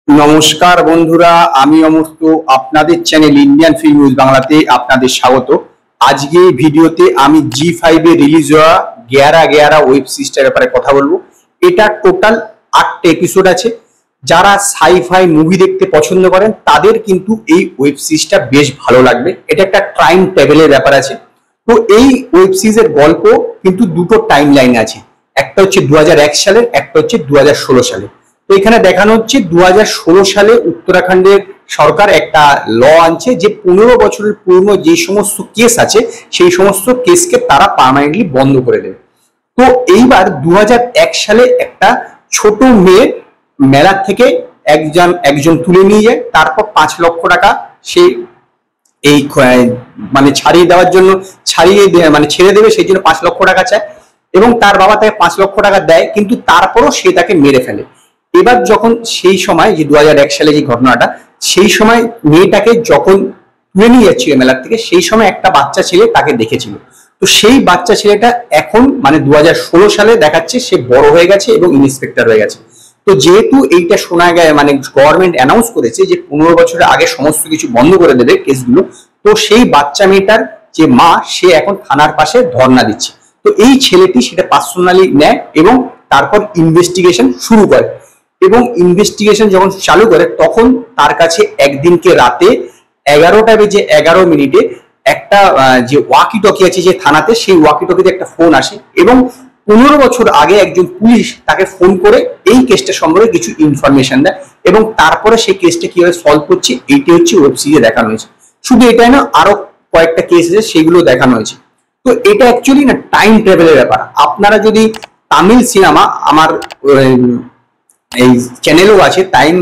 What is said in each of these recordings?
নমস্কার বন্ধুরা, আমি অমর্ত্য আপনাদের চ্যানেল ইন্ডিয়ান ফিল্ম নিউজ বাংলাতে আপনাদের স্বাগত। আজকে এই ভিডিওতে আমি জি5 এ রিলিজ হওয়া গ্যারা গ্যারা ওয়েব সিরিজটার ব্যাপারে কথা বলবো। এটা টোটাল 8টা এপিসোড আছে। যারা সাইফাই মুভি দেখতে পছন্দ করেন তাদের কিন্তু এই ওয়েব সিরিজটা বেশ ভালো লাগবে। এটা একটা টাইম ট্রাভেলের ব্যাপার আছে। তো এই ওয়েব সিরিজের গল্প কিন্তু দুটো টাইম লাইন আছে, একটা হচ্ছে 2001 সালের, একটা হচ্ছে 2016 সালে। তো এখানে দেখানো হচ্ছে 2016 সালে উত্তরাখণ্ডের সরকার একটা ল আনছে যে 15 বছরের পুরনো যে সমস্ত কেস আছে সেই সমস্ত কেসকে তারা পার্মানেন্টলি বন্ধ করে দেবে। তো এইবার 2001 সালে একটা ছোট মেয়ে মেলার থেকে একজন তুলে নিয়ে যায়, তারপর 5 লক্ষ টাকা সে এই মানে ছাড়িয়ে দেওয়ার জন্য ছেড়ে দেবে, সেই জন্য 5 লক্ষ টাকা চায় এবং তার বাবা তাকে 5 লক্ষ টাকা দেয়, কিন্তু তারপরও সে তাকে মেরে ফেলে। এবার যখন সেই সময় যে 2001 সালে যে ঘটনাটা, সেই সময় মেয়েটাকে যখন তুলে নিয়ে যাচ্ছিল মেলার থেকে, সেই সময় একটা বাচ্চা ছেলে তাকে দেখেছিল। তো সেই বাচ্চা ছেলেটা এখন মানে 2016 সালে দেখাচ্ছে সে বড় হয়ে গেছে এবং ইন্সপেক্টর হয়ে গেছে। তো যেহেতু এইটা শোনা গেছে, মানে গভর্নমেন্ট অ্যানাউন্স করেছে যে 15 বছরের আগে সমস্ত কিছু বন্ধ করে দেবে কেসগুলো, তো সেই বাচ্চা মেয়েটার যে মা সে এখন থানার পাশে ধর্ণা দিচ্ছে। তো এই ছেলেটি সেটা পার্সোনালি নেয় এবং তারপর ইনভেস্টিগেশন শুরু করে। এবং ইনভেস্টিগেশন যখন চালু করে তখন তার কাছে একদিনকে রাতে 11টা বেজে 11 মিনিটে একটা যে ওয়াকি টকি আছে যে থানাতে, সেই ওয়াকি টকিতে একটা ফোন আসে এবং 15 বছর আগে একজন পুলিশ তাকে ফোন করে এই কেসটা সম্পর্কে কিছু ইনফরমেশন দেয় এবং তারপরে সেই কেসটা কিভাবে সলভ করছে এইটি হচ্ছে ওয়েব সিরিজে দেখানো হয়েছে। শুধু এটাই না, আরো কয়েকটা কেস আছে সেগুলো দেখানো হয়েছে। তো এটা অ্যাকচুয়ালি না টাইম ট্রাভেলের ব্যাপার। আপনারা যদি তামিল সিনেমা, আমার এই চ্যানেলও আছে টাইম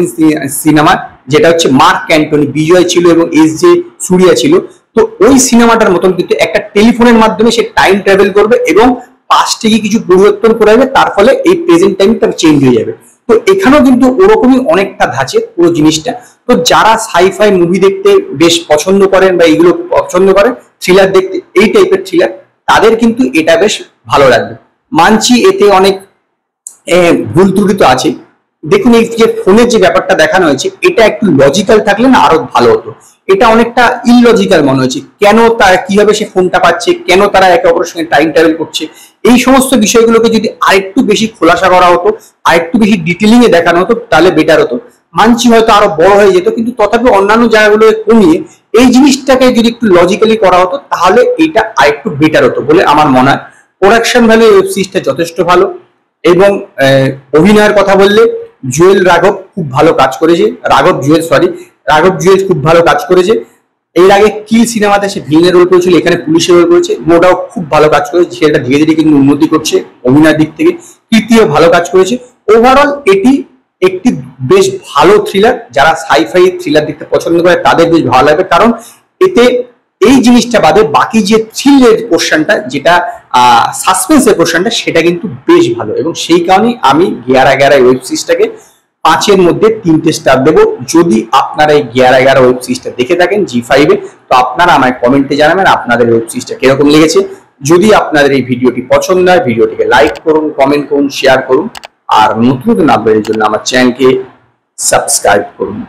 সিনেমা, যেটা হচ্ছে মার্ক অ্যান্টনি, বিজয় ছিল এবং এস.জে. সূর্যা ছিল। তো ওই সিনেমাটার মতন কিন্তু একটা টেলিফোনের মাধ্যমে সে টাইম ট্রাভেল করবে এবং পাস্ট থেকে কিছু পরিবর্তন করে যাবে, তার ফলে এই প্রেজেন্ট টাইমটা চেঞ্জ হয়ে যাবে। তো এখানেও কিন্তু ওরকমই অনেকটা ধাঁচে পুরো জিনিসটা। তো যারা সাইফাই মুভি দেখতে বেশ পছন্দ করেন বা এইগুলো পছন্দ করেন, থ্রিলার দেখতে, এই টাইপের থ্রিলার, তাদের কিন্তু এটা বেশ ভালো লাগবে। মানছি এতে অনেক ভুল ত্রুটি তো আছে। দেখুন, এই যে ফোনের যে ব্যাপারটা দেখানো হয়েছে, এটা একটু লজিক্যাল থাকলে না আরো ভালো হতো। এটা অনেকটা ইললজিক্যাল মনে হচ্ছে। কেন তারা কিভাবে সে ফোনটা পাচ্ছে, কেন তারা একে অপরের সঙ্গে টাইম ট্রাভেল করছে, এই সমস্ত বিষয়গুলোকে যদি আরেকটু বেশি খোলাসা করা হতো, আরেকটু বেশি ডিটেলিং এ দেখানো হতো, তাহলে বেটার হতো। মানছি হয়তো আরো বড় হয়ে যেত, কিন্তু তথাপি অন্যান্য জায়গাগুলো কমিয়ে এই জিনিসটাকে যদি একটু লজিক্যালি করা হতো তাহলে এটা আরেকটু বেটার হতো বলে আমার মনে হয়। প্রোডাকশন ভ্যালু ওয়েব সিরিজটা যথেষ্ট ভালো এবং অভিনয়ের কথা বললে জুয়েল রাঘব খুব ভালো কাজ করেছে। রাঘব জুয়েল খুব ভালো কাজ করেছে। এর আগে কিল সিনেমাতে সে ভিলেনের রোল করেছিল, এখানে পুলিশের রোল করেছে। মোটাও খুব ভালো কাজ করেছে, সেটা ধীরে ধীরে কিন্তু উন্নতি করছে অভিনয়ের দিক থেকে। কীর্তিও ভালো কাজ করেছে। ওভারঅল এটি একটি বেশ ভালো থ্রিলার। যারা সাইফাই থ্রিলার দেখতে পছন্দ করে তাদের বেশ ভালো লাগবে, কারণ এতে এই জিনিসটা বাদে বাকি যে থ্রিলের পোর্শনটা, যেটা সাসপেন্সের পোর্শনটা, সেটা কিন্তু বেশ ভালো। এবং সেই কারণেই আমি গ্যারা গ্যারা ওয়েব সিরিজটাকে 5-এর মধ্যে 3টে স্টার দেবো। যদি আপনারা এই গ্যারা গ্যারা ওয়েব সিরিজটা দেখে থাকেন জি5 এ, তো আপনারা আমায় কমেন্টে জানাবেন আপনাদের ওয়েব সিরিজটা কিরকম লেগেছে। যদি আপনাদের এই ভিডিওটি পছন্দ হয়, ভিডিওটিকে লাইক করুন, কমেন্ট করুন, শেয়ার করুন, আর নতুন আপডেটের জন্য আমার চ্যানেলকে সাবস্ক্রাইব করুন।